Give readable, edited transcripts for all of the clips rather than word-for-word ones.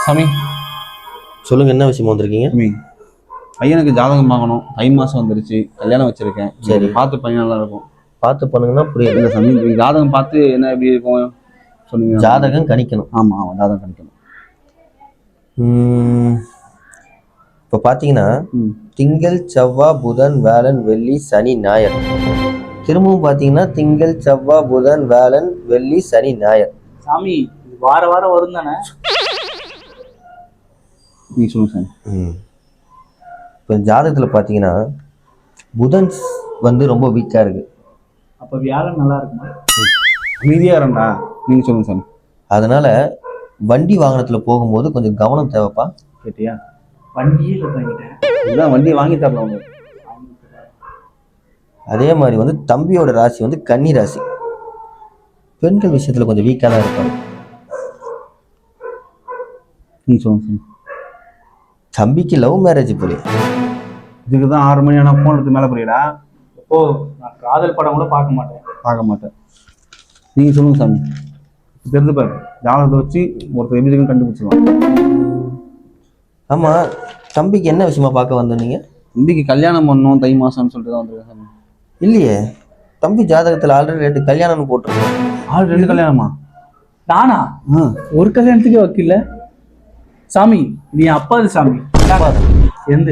சாமி சொல்லுங்க, என்ன விஷயமா வந்திருக்கீங்க? சாமி, பையனுக்கு ஜாதகம் பார்க்கணும். தை மாசம் வந்துருச்சு, கல்யாணம் வச்சிருக்கேன். சரி, பார்த்து பையன் நல்லா இருக்கும். பார்த்து பண்ணுங்கன்னா புரியல. இல்லை சாமி, நீங்க ஜாதகம் பார்த்து என்ன எப்படி இருக்கும் சொன்னீங்க. ஜாதகம் கணிக்கணும். ஆமா ஆமா, ஜாதகம் கணிக்கணும். இப்போ பார்த்தீங்கன்னா திங்கள் செவ்வாய் புதன் வேலன் வெள்ளி சனி ஞாயிறு. திரும்பவும் பார்த்தீங்கன்னா திங்கள் செவ்வாய் புதன் வேலன் வெள்ளி சனி ஞாயிறு. சாமி இது வார வாரம் வரும் தானே? நீங்க சொல்லுங்க சாமி. இப்போ ஜாதகத்தில் பார்த்தீங்கன்னா புதன் வந்து ரொம்ப வீக்காக இருக்கு. அப்ப வியாழன் நல்லா இருக்குமா? அமைதியா இருந்தா நீங்க சொல்லுங்க சாமி. அதனால வண்டி வாகனத்தில் போகும்போது கொஞ்சம் கவனம் தேவைப்பா. கேட்டியா? வண்டியே இல்லை பண்ணிட்டேன். இதுதான் வண்டியை வாங்கி தரலாம் உங்களுக்கு. அதே மாதிரி வந்து தம்பியோட ராசி வந்து கன்னி ராசி. பெண்கள் விஷயத்துல கொஞ்சம் வீக்காக தான் இருப்பாங்க. நீங்க சொல்லுங்க சாமி. தம்பிக்கு லவ் மேரேஜ் புரியும். இதுக்கு தான் 6 மணி ஆனால் ஃபோன் எடுத்து மேலே புரியடா. ஓ, நான் காதல் படம் கூட பார்க்க மாட்டேன். நீங்க சொல்லுங்க சாமி. தெரிஞ்சு பாரு, ஜாதகத்தை வச்சு ஒருத்தர் எப்படி இருக்குன்னு கண்டுபிடிச்சிடலாம். ஆமா, தம்பிக்கு என்ன விஷயமா பார்க்க வந்தீங்க? தம்பிக்கு கல்யாணம் பண்ணணும் தை மாசம்னு சொல்லிட்டு தான் வந்திருக்கேன் சாமி. இல்லையே, தம்பி ஜாதகத்துல ஆல்ரெடி 2 கல்யாணம்னு போட்டிருக்கோம். 2 கல்யாணமா? நானா ஒரு கல்யாணத்துக்கே வைக்கல சாமி. இது என் அப்பாது சாமி. எந்த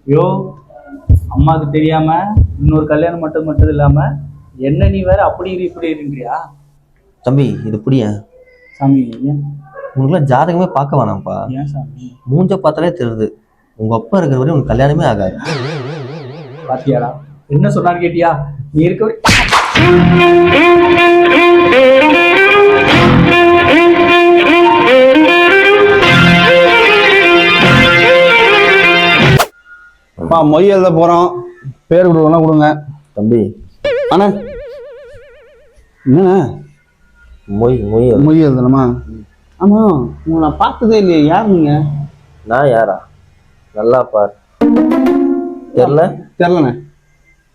யோ அம்மாவுக்கு தெரியாம இன்னொரு கல்யாணம் மட்டும் இல்லாம என்ன நீ வேற அப்படி இப்படி இருக்கியா தம்பி? இது புரிய சாமி. ஏன் உங்களுக்குலாம் ஜாதகமே பார்க்க வேணாம்ப்பா. ஏன் சாமி? மூஞ்ச பார்த்தாலே தெரியுது, உங்க அப்பா இருக்கிற வரையும் உனக்கு கல்யாணமே ஆகாது. பாத்தியாடா என்ன சொன்னான்னு கேட்டியா? நீ இருக்க மொய் எழுத போறோம், பேர் கொடுக்கலாம் கொடுங்க தம்பி. ஆனா என்னண்ணா மொய் மொய் மொய் எழுதணுமா? ஆமா, உங்களை நான் பார்த்ததே இல்லையே. யார் நீங்க? நான் யாரா? நல்லா பார். தெரியலண்ணே.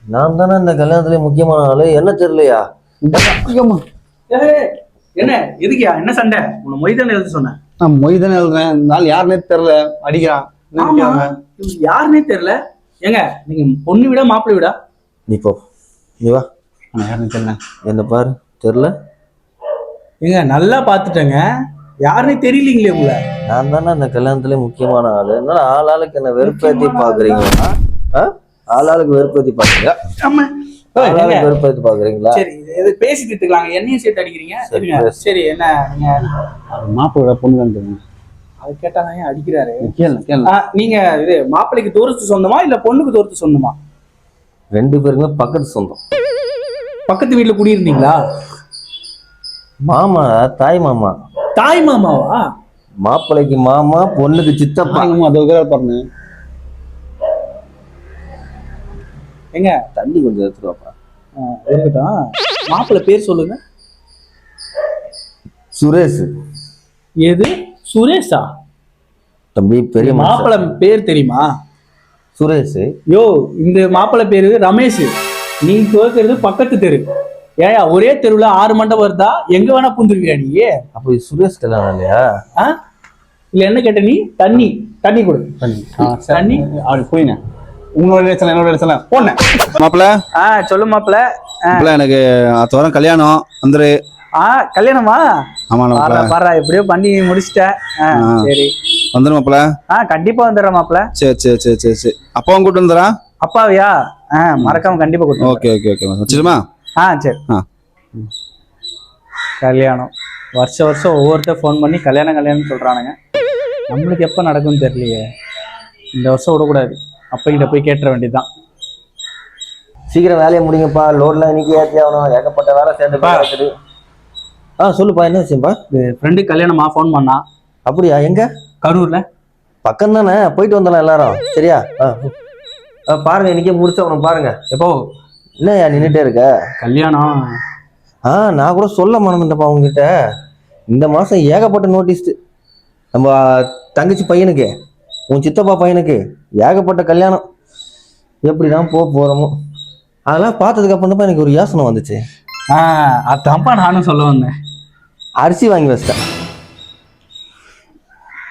நான் தானே இந்த கல்யாணத்துல முக்கியமான ஆளு. என்ன தெரியலையா? என்ன எதுக்கியா? என்ன சண்டை? உன்னை மொய் தானே எழுத சொன்னேன். நான் மொய் தானே எழுதுறேன். இந்த ஆள் யாருன்னே தெரியல, அடிக்கிறான். யாருன்னே தெரியல. ஏங்க நீங்க பொண்ணு விட மாப்பிள்ளை விடா? நீ போ, நீ வா. யாருன்னு தெரியல. என்ன பாரு, தெரியல. ஏங்க நல்லா பாத்துட்டேங்க, யாருன்னே தெரியலீங்களே உங்களை. நான் தானே அந்த கல்யாணத்துல முக்கியமான ஆளு. அதனால ஆளாளுக்கு என்ன வெறுப்பேத்தி பாக்குறீங்களா? ஆளாளுக்கு வெறுப்பேத்தி பாக்குறீங்க. வெறுப்பேத்தி பாக்குறீங்களா? சரி, இது பேசிட்டு இருக்கலாம். என்னையும் சேர்த்து அடிக்கிறீங்க. சரி, என்ன நீங்க மாப்பிள்ளை பொண்ணு தான் அது கேட்டாங்க அடிக்கிறாரு. நீங்க இது மாப்பிள்ளைக்கு தூரத்து சொந்தமா இல்ல பொண்ணுக்கு தூரத்து சொந்தமா? 2 பேருமே பக்கத்து சொந்தம். பக்கத்து வீட்டுல குடியிருந்தீங்களா? மாமா, தாய் மாமா. தாய் மாமாவா? மாப்பிள்ளைக்கு மாமா, பொண்ணுக்கு சித்தப்பா. பாருங்க. எங்க தண்ணி கொஞ்சம் எடுத்துருவாப்பா. இருக்கட்டும். மாப்பிள்ளை பேர் சொல்லுங்க. சுரேஷ். எது சுரேஷா? தம்பி, பெரிய மாப்பிள்ளை பேர் தெரியுமா? சுரேஷ். யோ, இந்த மாப்பிள்ளை பேரு ரமேஷ். நீ கேட்கறது பக்கத்து தெரு. ஏயா ஒரே தெருவுல 6 மண்டபம் வருதா? எங்க வேணா புந்துருவியா நீ? அப்போ சுரேஷ் கல்யாணம் இல்லையா? இல்ல என்ன கேட்ட நீ? தண்ணி கொடு. தண்ணி அப்படி போயின. உங்களோட இடத்துல என்னோட இடத்துல போனேன். மாப்பிள்ள சொல்லு மாப்பிள்ள. எனக்கு அடுத்த வாரம் கல்யாணம் வந்துரு. கல்யாணமா? ஆமா பாரா, எப்படியோ பண்ணி முடிச்சிட்டேன். சரி வந்துரு மாப்பிள்ள. கண்டிப்பா வந்துடுறேன் மாப்பிள்ள. சரி. அப்பாவும் கூட்டு வந்துடுறா? அப்பாவையா? மறக்காம கண்டிப்பா கூட்டு. ஓகே வச்சிருமா? சரி. கல்யாணம் வருஷம் ஒவ்வொருத்தர் ஃபோன் பண்ணி கல்யாணம் சொல்றானுங்க. நம்மளுக்கு எப்ப நடக்கும்னு தெரியலையே. இந்த வருஷம் விடக்கூடாது. அப்பங்கிட்ட போய் கேட்டுற வேண்டியதுதான். சீக்கிரம் வேலையை முடிங்கப்பா. லோட்லாம் இன்னைக்கு ஏற்றி ஆகணும். ஏகப்பட்ட வேலை சேர்ந்து. சொல்லுப்பா, என்ன விஷயம்ப்பா? ஃப்ரெண்டு கல்யாணமா ஃபோன் பண்ணா. அப்படியா? எங்க? கரூர்ல. பக்கம் தானே, போயிட்டு வந்துடலாம் எல்லாரும். சரியா? பாருங்க, இன்னைக்கே முடிச்சவனும் பாருங்க. எப்போ என்னையா நின்றுட்டே இருக்க? கல்யாணம். நான் கூட சொல்ல மறந்துட்டேன்ப்பா உங்ககிட்ட. இந்த மாசம் ஏகப்பட்ட நோட்டீஸ். நம்ம தங்கச்சி பையனுக்கு, உன் சித்தப்பா பையனுக்கு ஏகப்பட்ட கல்யாணம். எப்படிதான் போறோமோ. அதெல்லாம் பார்த்ததுக்கு அப்புறம் தான் எனக்கு ஒரு யோசனை வந்துச்சு. அதான்ப்பா நானும் சொல்ல வந்தேன். அரிசி வாங்கி வச்சிட்டேன்.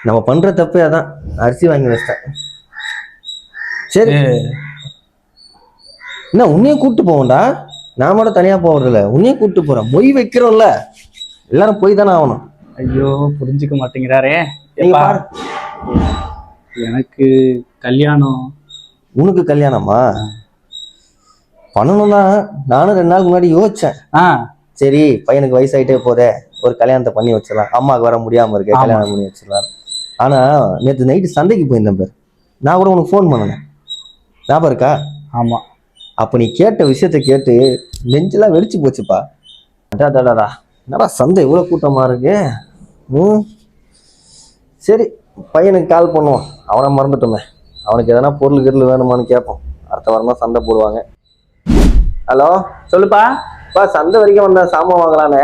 நம்ம பண்ற தப்பே அதான், அரிசி வாங்கி வச்சிட்டேன். சரி, என்ன உன்னையும் கூப்பிட்டு போவோம்டா, நான் மட்டும் தனியா போறதில்ல, உன்னையும் கூப்பிட்டு போறேன். மொய் வைக்கிறோம்ல, எல்லாரும் போய் தானே ஆகணும். ஐயோ புரிஞ்சுக்க மாட்டேங்கிறாரே. நீங்க எப்பா, பாரு. எனக்கு கல்யாணம். உனக்கு கல்யாணமா? பண்ணணும் தான். நானும் 2 நாளுக்கு முன்னாடி யோசிச்சேன். சரி பையனுக்கு வயசாயிட்டே போதே, ஒரு கல்யாணத்தை பண்ணி வச்சிடலாம், அம்மாவுக்கு வர முடியாம இருக்கு, கல்யாணம் பண்ணி வச்சிடலாம். ஆனா நேற்று நைட்டு சந்தைக்கு போயிருந்தேன் பேர், நான் கூட உனக்கு ஃபோன் பண்ணேன், ஞாபகம் இருக்கா? ஆமா. அப்ப நீ கேட்ட விஷயத்த கேட்டு நெஞ்செல்லாம் வெடிச்சு போச்சுப்பா. அடாடாடா, என்னடா சந்தை இவ்வளவு கூட்டமா இருக்கு. சரி பையனுக்கு கால் பண்ணுவோம், அவனை மறந்துட்டோமே. அவனுக்கு எதனா பொருள் கிருள் வேணுமான்னு கேட்போம், அடுத்த வாரமா சந்தை போடுவாங்க. ஹலோ, சொல்லுப்பா. சந்தை வரைக்கும் வந்த சாமான் வாங்கலானே.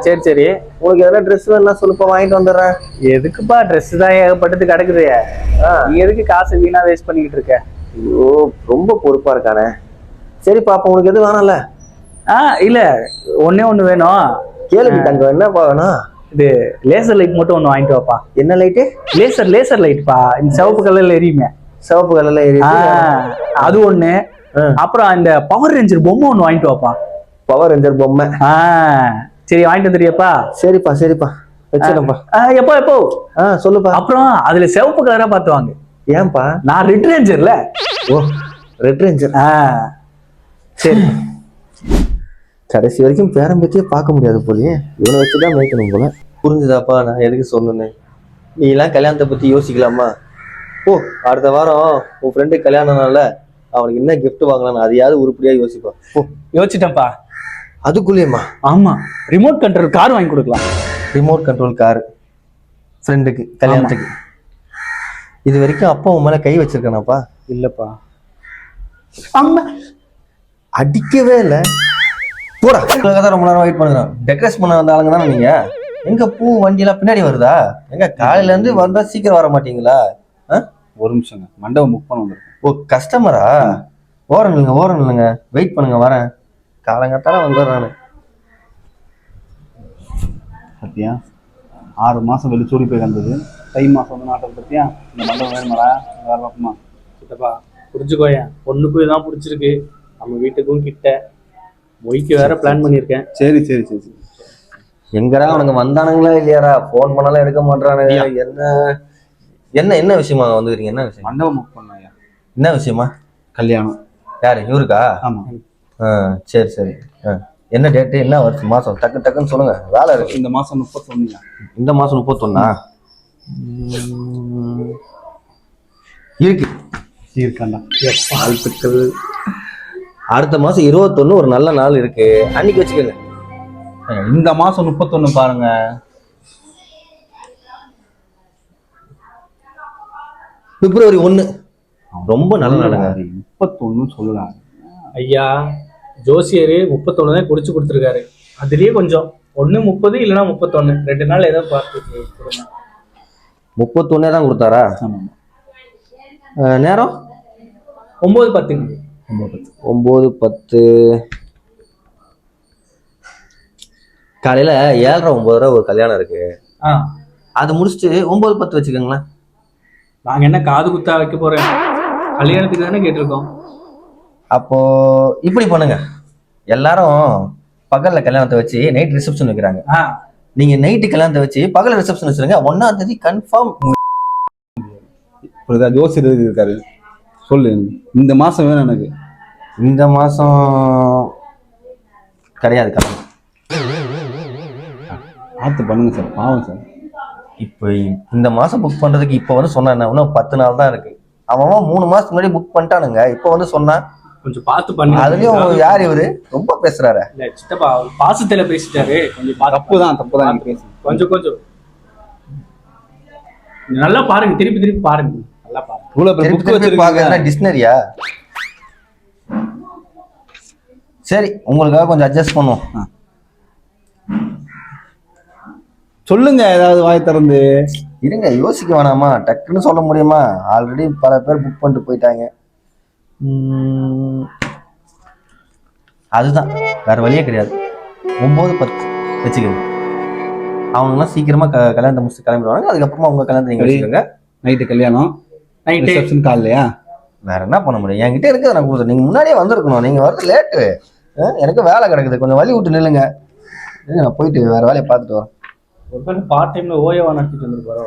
சரி சரி. உனக்கு எதனா ட்ரெஸ் வேணா சொல்லுப்பா, வாங்கிட்டு வந்துடுறேன். எதுக்குப்பா ட்ரெஸ் தான் ஏகப்பட்டது கிடக்குது, நீ எதுக்கு காசு வீணா வேஸ்ட் பண்ணிக்கிட்டு இருக்க? ஐயோ ரொம்ப பொறுப்பா இருக்கானே. சரி பாப்பா, உனக்கு எது வேணாம்ல? இல்ல, ஒன்னே ஒண்ணு வேணும். கேளுங்க தங்க, என்னப்பா வேணும்? இது லேசர் லைட் மட்டும் ஒண்ணு வாங்கிட்டு வாப்பா. என்ன லைட்டு? லேசர் லைட்ப்பா, இந்த சிவப்பு கலர்ல எரியுமே. சிவப்பு கலர்ல எரியுது, அது ஒண்ணு. அப்புறம் இந்த பவர் ரேஞ்சர் பொம்மை ஒண்ணு வாங்கிட்டு வாப்பா. பவர் ரேஞ்சர் பொம்மை? சரி வாங்கிட்டு வந்துறியப்பா? சரிப்பா சரிப்பா, வச்சிடப்பா. எப்போ சொல்லுப்பா. அப்புறம் அதுல சிவப்பு கலரா பார்த்து வாங்க. ஏன்பா? நான் ரெட் ரேஞ்சர்ல. ஓ ரெட் ரேஞ்சர். சரி. கடைசி வரைக்கும் பேரம்பத்தியே பார்க்க முடியாது போலயே, இவனை வச்சுதான் மேய்க்கணும் போல. புரிஞ்சுதாப்பா நான் எதுக்கு சொன்னேன்னு? நீ எல்லாம் கல்யாணத்தை பத்தி யோசிக்கலாமா? ஓ, அடுத்த வாரம் உன் ஃப்ரெண்டு கல்யாணம்னால அவனுக்கு என்ன கிஃப்ட் வாங்கலாம், அதையாவது உருப்படியா யோசிப்பா. ஓ யோசிச்சிட்டேன்ப்பா. அதுக்குள்ளேயுமா? ஆமா, ரிமோட் கண்ட்ரோல் கார் வாங்கி கொடுக்கலாம். ரிமோட் கண்ட்ரோல் கார் ஃப்ரெண்டுக்கு கல்யாணத்துக்கு? இது வரைக்கும் அப்பா உன் மேல கை வச்சிருக்கானாப்பா? இல்லப்பா. அம்மா அடிக்கவே இல்லை. போடா, ரொம்ப நேரம் வெயிட் பண்ணுறோம். டெக்கரேஷன் பண்ண வந்த ஆளுங்க தானே நீங்க? எங்க பூ வண்டியெல்லாம் பின்னாடி வருதா? எங்க காலையில இருந்து வந்தா சீக்கிரம் வர மாட்டீங்களா? ஒரு நிமிஷங்க, மண்டபம் புக் பண்ண வந்திருக்கேன். ஓ கஸ்டமரா? ஓரம் இல்லைங்க, வெயிட் பண்ணுங்க, வரேன். காலங்கத்தால வந்துடுறானு. சத்தியா 6 மாசம் வெளிச்சோடி போய் வந்தது, தை மாசம் வந்து நாட்டம் பத்தியா. இந்த மண்டபம் வேணுமாடா? வேற பக்கமா? கிட்டப்பா புரிஞ்சுக்கோயேன், பொண்ணுக்கும் இதான் பிடிச்சிருக்கு, நம்ம வீட்டுக்கும் கிட்ட, மொய்க்கு வேற பிளான் பண்ணியிருக்கேன். சரி சரி சரி சரி. எங்கடா அவனுங்க வந்தானுங்களா இல்லையாரா? போன் பண்ணாலும் எடுக்க மாட்டானுங்க. என்ன என்ன விஷயமா வந்துக்கிறீங்க? என்ன விஷயம்? மண்டபம் புக் பண்ணாயா? என்ன விஷயமா? கல்யாணம். யாரு, இவருக்கா? ஆமா. சரி சரி. என்ன டேட்டு, என்ன வருஷம், மாசம்? டக்குன்னு சொல்லுங்க, வேலை இருக்கு. இந்த மாசம் 31. இந்த மாசம் 31? இருக்கு இருக்காண்டா. வாழ்த்துக்கள். அடுத்த மாசம் 21 ஒரு நல்ல நாள் இருக்கு, அன்னைக்கு வச்சுக்கோங்க. இந்த மாசம் 31 பாருங்க. பிப்ரவரி 1 ரொம்ப நல்ல நாளுங்க. 31 சொல்லலாம் ஐயா. ஜோசியரு 31 தான் குறிச்சு கொடுத்துருக்காரு, அதுலயே கொஞ்சம் 1 30 இல்லைன்னா 31, 2 நாள் ஏதோ பார்த்து கொடுங்க. 31 தான் கொடுத்தாரா? நேரம் 9:10. 9:10 காலையில 7:30 ஒரு கல்யாணம் இருக்கு. அது முடிச்சுட்டு 9:10 வச்சுக்கோங்களேன். நாங்க என்ன காது குத்தா வைக்க போறேன், கல்யாணத்துக்கு தானே கேட்டிருக்கோம். அப்போ இப்படி பண்ணுங்க, எல்லாரும் பகல்ல கல்யாணத்தை வச்சு நைட் ரிசப்ஷன் வைக்கிறாங்க. நீங்க நைட்டு கல்யாணத்தை வச்சு பகல் ரிசப்ஷன் வச்சிருங்க. 1ஆம் தேதி கன்ஃபார்ம். ஜோசியர் இருக்காரு, சொல்லு. இந்த மாசம் வேணும் எனக்கு. இந்த மாசம் கிடையாது, கல்யாணம். பார்த்து பண்ணுங்க சார், பாவம் சார். இப்போ இந்த மாசம் புக் பண்றதுக்கு இப்போ வந்து சொன்னா என்ன, இன்னும் 10 நாள் தான் இருக்கு. அவன் 3 மாசத்துக்கு முன்னாடி புக் பண்ணிட்டானுங்க, இப்போ வந்து சொன்னா கொஞ்சம் பார்த்து பண்ணி. அதுலயும் யார் இவரு ரொம்ப பேசுறாரு? இல்ல சித்தப்பா, பாசத்துல பேசிட்டாரு, கொஞ்சம் தப்புதான் கொஞ்சம் நல்லா பாருங்க, திருப்பி பாருங்க, நல்லா பாருங்க. டிக்ஷனரியா? சரி, உங்களுக்காக கொஞ்சம் அட்ஜஸ்ட் பண்ணுவோம். சொல்லுங்க, ஏதாவது வாய் திறந்து. இருங்க, யோசிக்க வேணாமா? டக்குன்னு சொல்ல முடியுமா? ஆல்ரெடி பல பேர் புக் பண்ணிட்டு போயிட்டாங்க. அதுதான், வேற வழியே கிடையாது. 9:10 வச்சுக்கோங்க. அவங்கெல்லாம் சீக்கிரமா கல்யாணத்தை முடிச்சு கிளம்பிடுவாங்க. அதுக்கப்புறமா உங்க கல்யாணத்தை நீங்க வச்சுக்கோங்க. நைட்டு கல்யாணம், நைட்டு ரிசப்ஷன் காலையா? வேற என்ன பண்ண முடியும்? என்கிட்ட இருக்கிறத நான் கொடுத்தேன். நீங்க முன்னாடியே வந்திருக்கணும். நீங்க வரது லேட்டு. எனக்கு வேலை கிடக்குது. கொஞ்சம் வழி விட்டு நில்லுங்க. நான் போயிட்டு வேற வேலையை பார்த்துட்டு வரேன். ஒரு பார்ட் டைம்ல ஓயவா நடத்திட்டு வந்துருப்பாரோ.